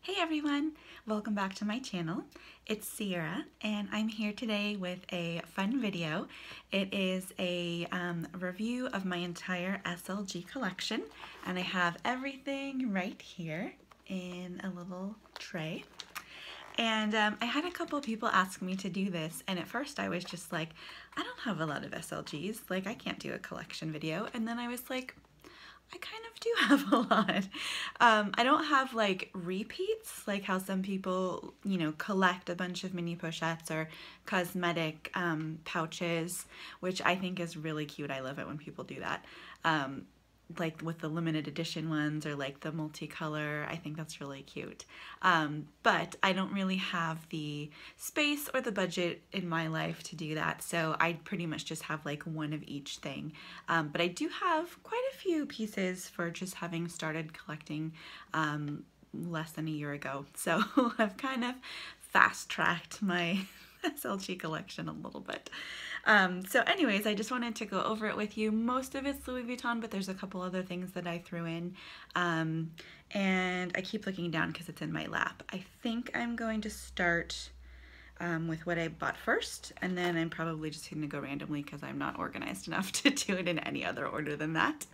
Hey everyone, welcome back to my channel. It's Sierra and I'm here today with a fun video. It is a review of my entire SLG collection and I have everything right here in a little tray. And I had a couple people ask me to do this, and at first I was just like, I don't have a lot of SLGs, like I can't do a collection video. And then I was like, I kind of do have a lot. I don't have like repeats, like how some people, you know, collect a bunch of mini pochettes or cosmetic pouches, which I think is really cute. I love it when people do that. Like with the limited edition ones or like the multicolor, I think that's really cute. But I don't really have the space or the budget in my life to do that, so I pretty much just have like one of each thing. But I do have quite a few pieces for just having started collecting less than a year ago. So I've kind of fast-tracked my SLG collection a little bit. So anyways, I just wanted to go over it with you. Most of it's Louis Vuitton, but there's a couple other things that I threw in. And I keep looking down because it's in my lap. I think I'm going to start with what I bought first, and then I'm probably just going to go randomly because I'm not organized enough to do it in any other order than that.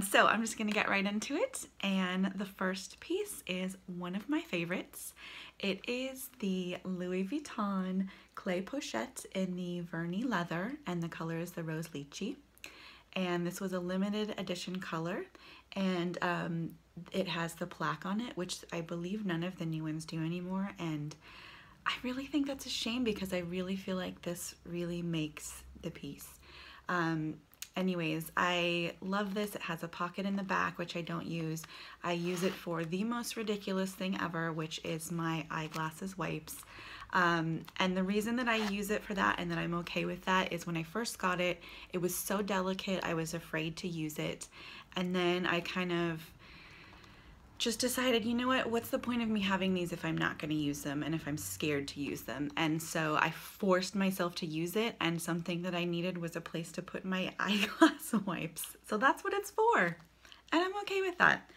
So I'm just going to get right into it, and the first piece is one of my favorites. It is the Louis Vuitton clay pochette in the Vernis leather, and the color is the Rose Lychee. And this was a limited edition color, and it has the plaque on it, which I believe none of the new ones do anymore, and I really think that's a shame because I really feel like this really makes the piece. Anyways, I love this. It has a pocket in the back, which I don't use. I use it for the most ridiculous thing ever, which is my eyeglasses wipes. And the reason that I use it for that and that I'm okay with that is when I first got it, it was so delicate, I was afraid to use it. And then I kind of just decided, you know what, what's the point of me having these if I'm not going to use them and if I'm scared to use them? And so I forced myself to use it, and something that I needed was a place to put my eyeglass wipes. So that's what it's for, and I'm okay with that.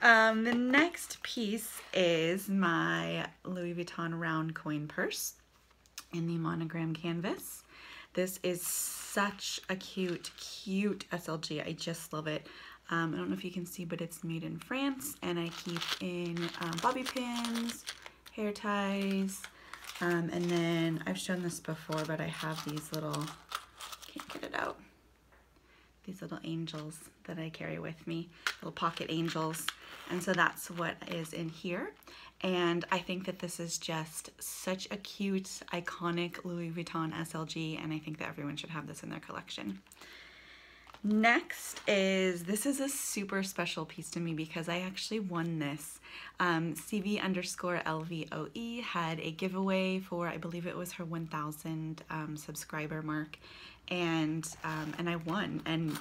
The next piece is my Louis Vuitton round coin purse in the Monogram canvas. This is such a cute SLG. I just love it. I don't know if you can see, but it's made in France, and I keep in bobby pins, hair ties, and then I've shown this before, but I have these little, can't get it out, these little angels that I carry with me, little pocket angels, and so that's what is in here. And I think that this is just such a cute, iconic Louis Vuitton SLG, and I think that everyone should have this in their collection. Next is, this is a super special piece to me because I actually won this. CV_LVOE had a giveaway for, I believe it was her 1,000 subscriber mark, and I won, and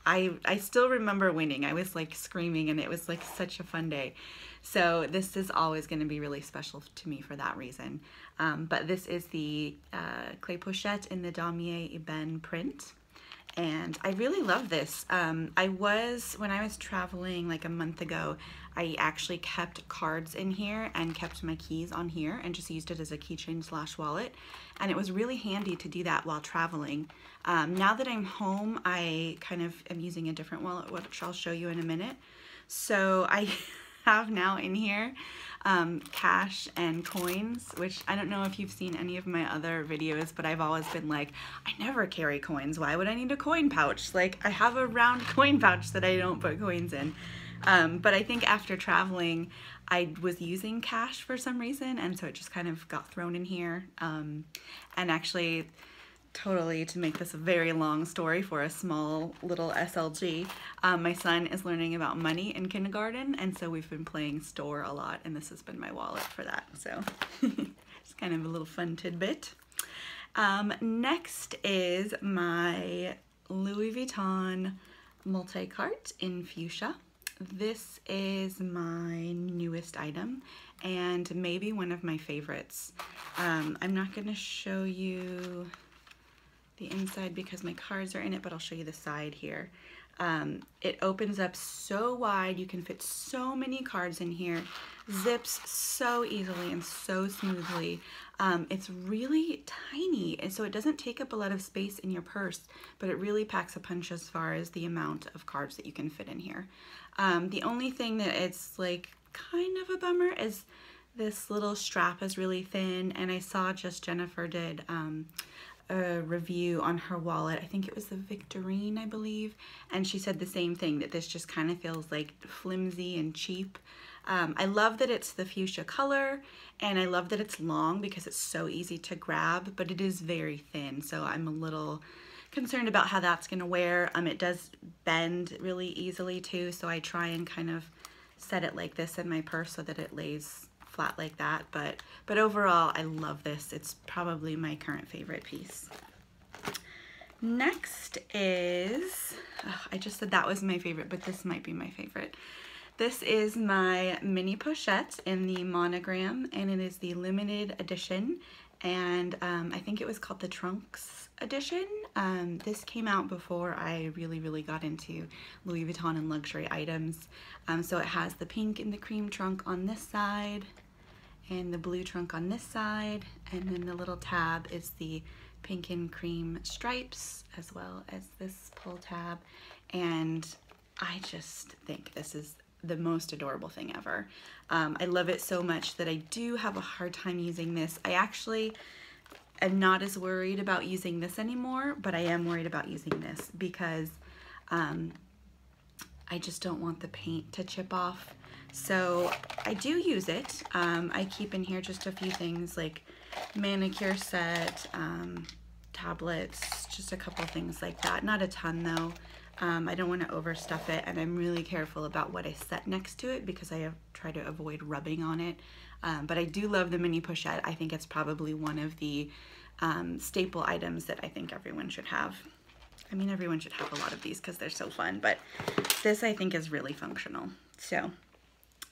I still remember winning. I was like screaming, and it was like such a fun day. So this is always going to be really special to me for that reason. But this is the clay pochette in the Damier Ebene print. And I really love this. When I was traveling like a month ago, I actually kept cards in here and kept my keys on here and just used it as a keychain / wallet. And it was really handy to do that while traveling. Now that I'm home, I kind of am using a different wallet, which I'll show you in a minute. So I have now in here cash and coins, which I don't know if you've seen any of my other videos, but I've always been like, I never carry coins. Why would I need a coin pouch? Like, I have a round coin pouch that I don't put coins in. But I think after traveling, I was using cash for some reason, and so it just kind of got thrown in here. And actually, totally, to make this a very long story for a small little SLG, my son is learning about money in kindergarten, and so we've been playing store a lot, and this has been my wallet for that. So it's kind of a little fun tidbit. Next is my Louis Vuitton Multicart in Fuchsia. This is my newest item and maybe one of my favorites. I'm not going to show you the inside because my cards are in it, but I'll show you the side here. It opens up so wide. You can fit so many cards in here. Zips so easily and so smoothly. It's really tiny, and so it doesn't take up a lot of space in your purse, but it really packs a punch as far as the amount of cards that you can fit in here. The only thing that it's like kind of a bummer is this little strap is really thin, and I saw just Jennifer did a review on her wallet. I think it was the Victorine, I believe, and she said the same thing, that this just kind of feels like flimsy and cheap. I love that it's the fuchsia color, and I love that it's long because it's so easy to grab, but it is very thin, so I'm a little concerned about how that's gonna wear. It does bend really easily too, so I try and kind of set it like this in my purse so that it lays flat like that, but overall I love this. It's probably my current favorite piece. Next is, I just said that was my favorite, but this might be my favorite. This is my mini pochette in the Monogram, and it is the limited edition, and I think it was called the Trunks edition. This came out before I really got into Louis Vuitton and luxury items. So it has the pink and the cream trunk on this side, and the blue trunk on this side, and then the little tab is the pink and cream stripes, as well as this pull tab, and I just think this is the most adorable thing ever. I love it so much that I do have a hard time using this. I actually am not as worried about using this anymore, but I am worried about using this because I just don't want the paint to chip off. So I do use it. I keep in here just a few things like manicure set, tablets, just a couple things like that. Not a ton though. I don't want to overstuff it, and I'm really careful about what I set next to it because I try to avoid rubbing on it. But I do love the mini pochette. I think it's probably one of the staple items that I think everyone should have. I mean, everyone should have a lot of these because they're so fun, but this I think is really functional. So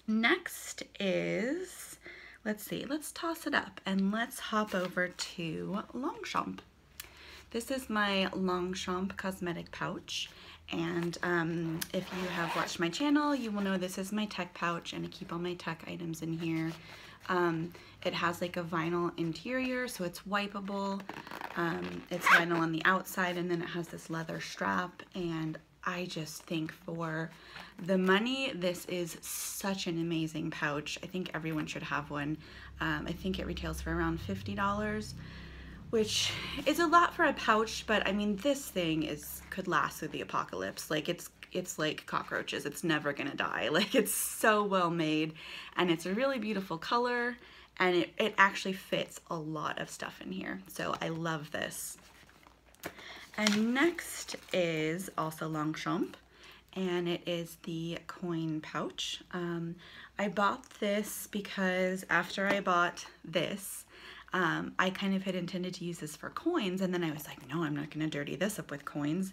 next is, let's see, let's toss it up and let's hop over to Longchamp. This is my Longchamp Cosmetic Pouch, and if you have watched my channel, you will know this is my tech pouch, and I keep all my tech items in here. It has like a vinyl interior, so it's wipeable. It's vinyl on the outside, and then it has this leather strap, and I just think for the money, this is such an amazing pouch. I think everyone should have one. I think it retails for around $50, which is a lot for a pouch, but I mean, this thing could last through the apocalypse. Like it's like cockroaches. It's never gonna die. Like, it's so well made, and it's a really beautiful color, and it actually fits a lot of stuff in here. So I love this. And next is also Longchamp, and it is the coin pouch. I bought this because after I bought this, I kind of had intended to use this for coins, and then I was like, no, I'm not gonna dirty this up with coins.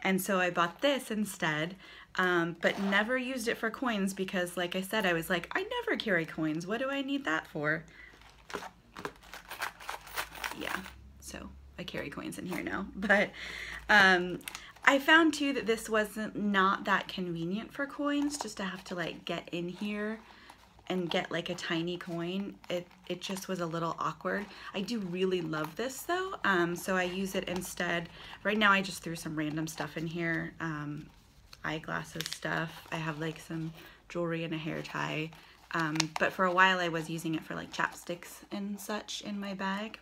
And so I bought this instead, but never used it for coins because, like I said, I was like, I never carry coins. What do I need that for? Yeah, so I carry coins in here now. But I found too that this wasn't not that convenient for coins, just to have to like get in here and get like a tiny coin. It just was a little awkward. I do really love this though, so I use it instead. Right now I just threw some random stuff in here, eyeglasses stuff. I have like some jewelry and a hair tie, but for a while I was using it for like chapsticks and such in my bag.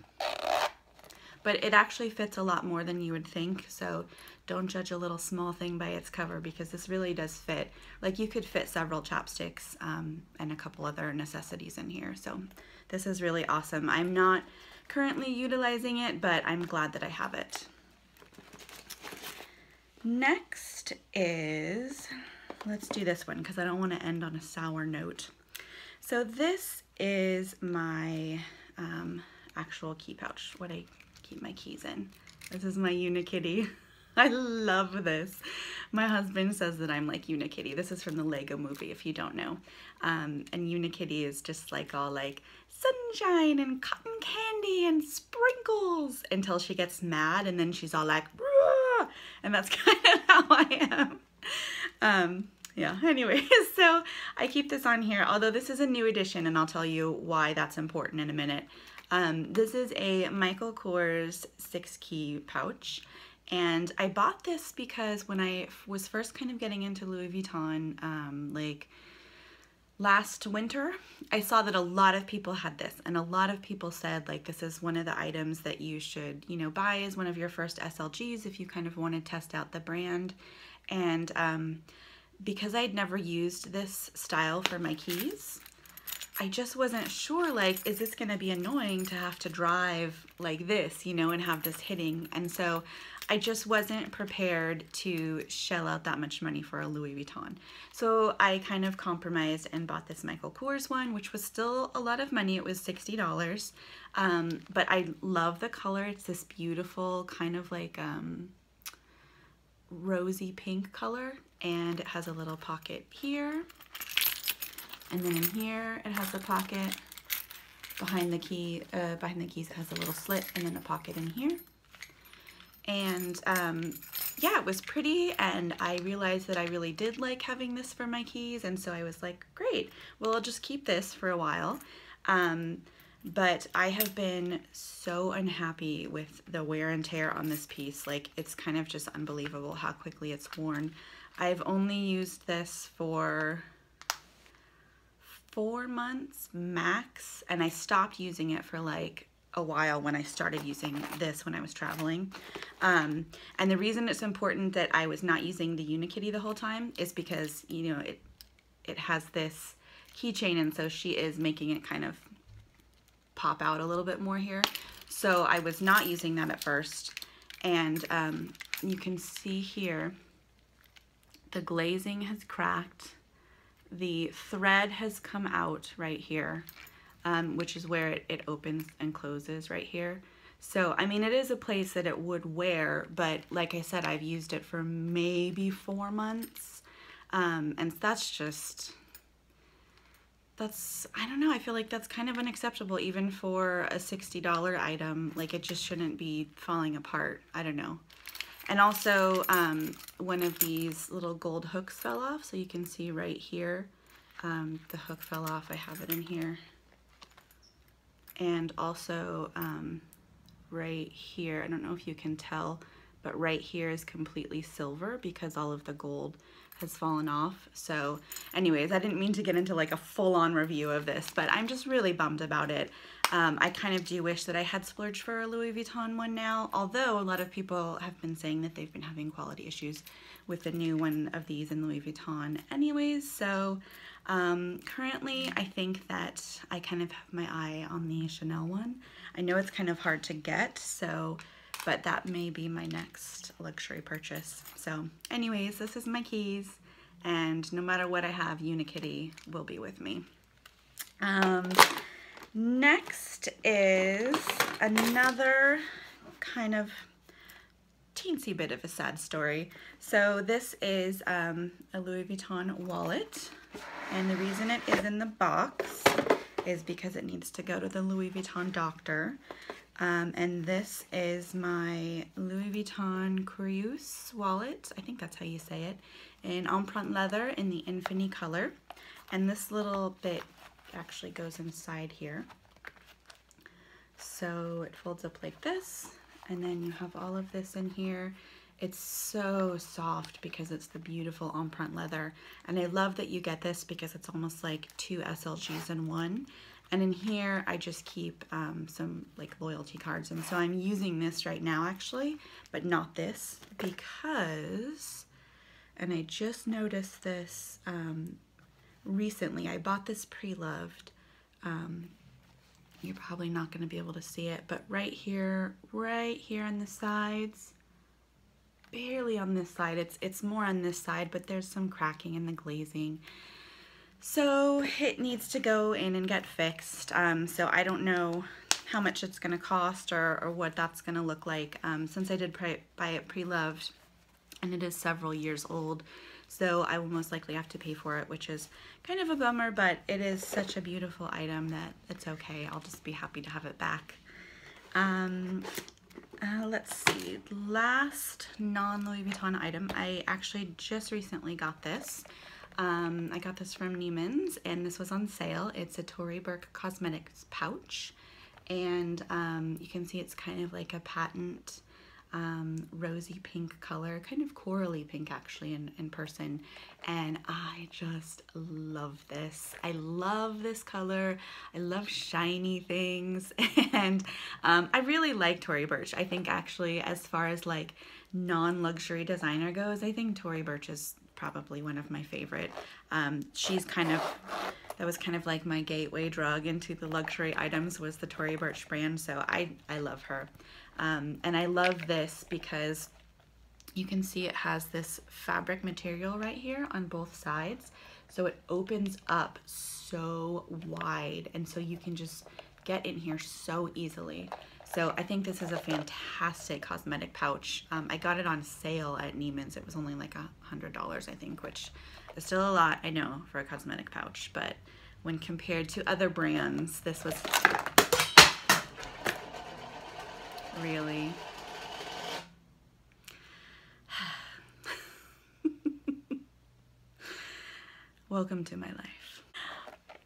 But it actually fits a lot more than you would think, so don't judge a little small thing by its cover, because this really does fit. Like, you could fit several chapsticks and a couple other necessities in here, so this is really awesome. I'm not currently utilizing it, but I'm glad that I have it. Next is, let's do this one because I don't want to end on a sour note. So this is my actual key pouch, what I keep my keys in. This is my Unikitty. I love this. My husband says that I'm like Unikitty. This is from the Lego movie, if you don't know. And Unikitty is just like all like sunshine and cotton candy and sprinkles until she gets mad, and then she's all like, "Rah!" And that's kind of how I am. Yeah, anyway, so I keep this on here, although this is a new edition, and I'll tell you why that's important in a minute. This is a Michael Kors 6-key pouch, and I bought this because when I was first kind of getting into Louis Vuitton, like last winter, I saw that a lot of people had this, and a lot of people said like this is one of the items that you should, you know, buy as one of your first SLGs if you kind of want to test out the brand. And because I'd never used this style for my keys, I just wasn't sure, like, is this gonna be annoying to have to drive like this, you know, and have this hitting? And so I just wasn't prepared to shell out that much money for a Louis Vuitton. So I kind of compromised and bought this Michael Kors one, which was still a lot of money. It was $60. But I love the color. It's this beautiful kind of like rosy pink color, and it has a little pocket here, and then in here it has a pocket. Behind the keys it has a little slit and then a pocket in here. And yeah, it was pretty, and I realized that I really did like having this for my keys, and so I was like, great, well, I'll just keep this for a while. But I have been so unhappy with the wear and tear on this piece. Like, it's kind of just unbelievable how quickly it's worn. I've only used this for 4 months max, and I stopped using it for like a while when I started using this when I was traveling. And the reason it's important that I was not using the Unikitty the whole time is because, you know, it has this keychain, and so she is making it kind of pop out a little bit more here. So I was not using that at first, and you can see here the glazing has cracked, the thread has come out right here, which is where it opens and closes right here. So I mean, it is a place that it would wear, but like I said, I've used it for maybe 4 months, and that's, I don't know, I feel like that's kind of unacceptable even for a $60 item. Like, it just shouldn't be falling apart. I don't know. And also, one of these little gold hooks fell off, so you can see right here, the hook fell off. I have it in here. And also, right here, I don't know if you can tell, but right here is completely silver because all of the gold has fallen off. So anyways, I didn't mean to get into like a full-on review of this, but I'm just really bummed about it. I kind of do wish that I had splurged for a Louis Vuitton one now, although a lot of people have been saying that they've been having quality issues with the new one of these in Louis Vuitton anyways. So currently I think that I kind of have my eye on the Chanel one. I know it's kind of hard to get, so but that may be my next luxury purchase. So anyways, this is my keys, and no matter what I have, Unikitty will be with me. Next is another kind of teensy bit of a sad story. So this is a Louis Vuitton wallet, and the reason it is in the box is because it needs to go to the Louis Vuitton doctor. And this is my Louis Vuitton Curious wallet. I think that's how you say it. In empreinte leather in the Infinity color. And this little bit actually goes inside here. So it folds up like this. And then you have all of this in here. It's so soft because it's the beautiful empreinte leather. And I love that you get this because it's almost like 2 SLGs in one. And in here, I just keep some like loyalty cards. And so I'm using this right now actually, but not this because, and I just noticed this recently. I bought this pre-loved. You're probably not gonna be able to see it, but right here on the sides, barely on this side. It's more on this side, but there's some cracking in the glazing. So it needs to go in and get fixed. So I don't know how much it's gonna cost or what that's gonna look like, since I did buy it pre-loved and it is several years old. So I will most likely have to pay for it, which is kind of a bummer, but it is such a beautiful item that it's okay. I'll just be happy to have it back. Let's see, last non-Louis Vuitton item. I actually just recently got this. I got this from Neiman's and this was on sale. It's a Tory Burke Cosmetic Pouch, and you can see it's kind of like a patent rosy pink color, kind of corally pink actually in person, and I just love this. I love this color. I love shiny things, and I really like Tory Burch. I think actually, as far as like non-luxury designer goes, I think Tory Burch is probably one of my favorite. She's kind of, that was kind of like my gateway drug into the luxury items, was the Tory Burch brand, so I love her. And I love this because you can see it has this fabric material right here on both sides, so it opens up so wide, and so you can just get in here so easily. So I think this is a fantastic cosmetic pouch. I got it on sale at Neiman's. It was only like $100, I think, which is still a lot, I know, for a cosmetic pouch, but when compared to other brands, this was really. Welcome to my life.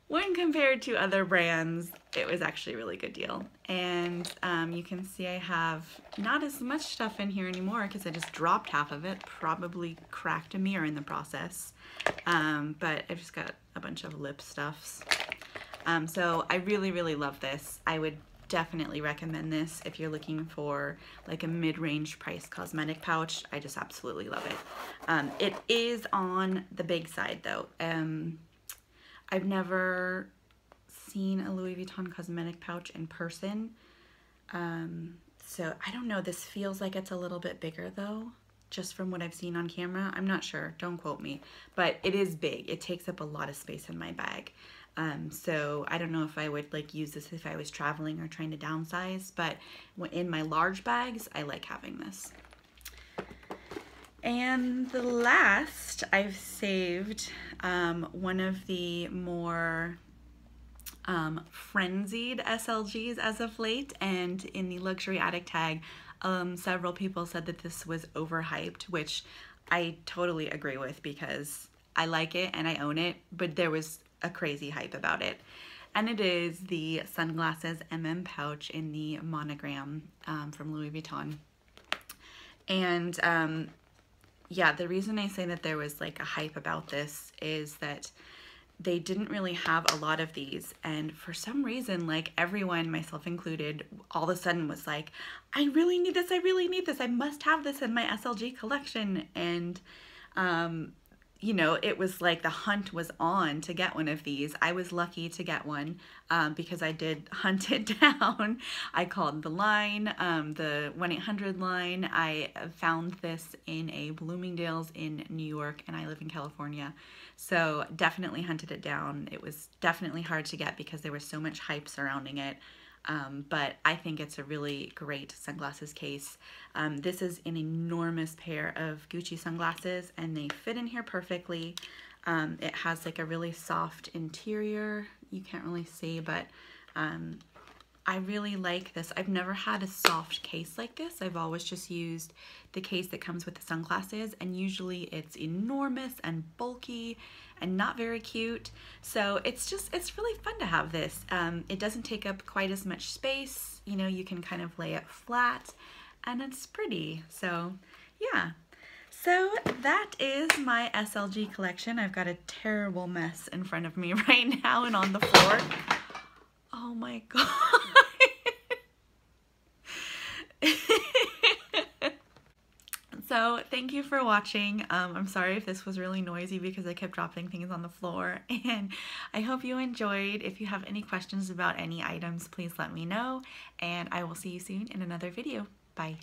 When compared to other brands, it was actually a really good deal. And you can see I have not as much stuff in here anymore because I just dropped half of it, probably cracked a mirror in the process. But I've just got a bunch of lip stuffs. So I really, really love this. I would definitely recommend this if you're looking for like a mid-range price cosmetic pouch. I just absolutely love it. It is on the big side though. I've never seen a Louis Vuitton cosmetic pouch in person. So I don't know, this feels like it's a little bit bigger though, just from what I've seen on camera. I'm not sure, don't quote me, but it is big. It takes up a lot of space in my bag. So I don't know if I would like use this if I was traveling or trying to downsize, but in my large bags, I like having this. And the last, I've saved one of the more frenzied SLGs as of late, and in the luxury addict tag, several people said that this was overhyped, which I totally agree with because I like it and I own it, but there was a crazy hype about it. And it is the sunglasses pouch in the Monogram from Louis Vuitton. And yeah, the reason I say that there was like a hype about this is that they didn't really have a lot of these, and for some reason, like everyone, myself included, all of a sudden was like, I really need this, I really need this, I must have this in my SLG collection. And you know, it was like the hunt was on to get one of these. I was lucky to get one because I did hunt it down. I called the line, the 1-800 line. I found this in a Bloomingdale's in New York, and I live in California. So definitely hunted it down. It was definitely hard to get because there was so much hype surrounding it. But I think it's a really great sunglasses case. This is an enormous pair of Gucci sunglasses, and they fit in here perfectly. It has like a really soft interior. You can't really see, but I really like this. I've never had a soft case like this. I've always just used the case that comes with the sunglasses, and usually it's enormous and bulky and not very cute. So it's really fun to have this. It doesn't take up quite as much space. You know, you can kind of lay it flat, and it's pretty. So yeah. So that is my SLG collection. I've got a terrible mess in front of me right now and on the floor. Oh my God. So thank you for watching. I'm sorry if this was really noisy because I kept dropping things on the floor, and I hope you enjoyed. If you have any questions about any items, please let me know, and I will see you soon in another video. Bye.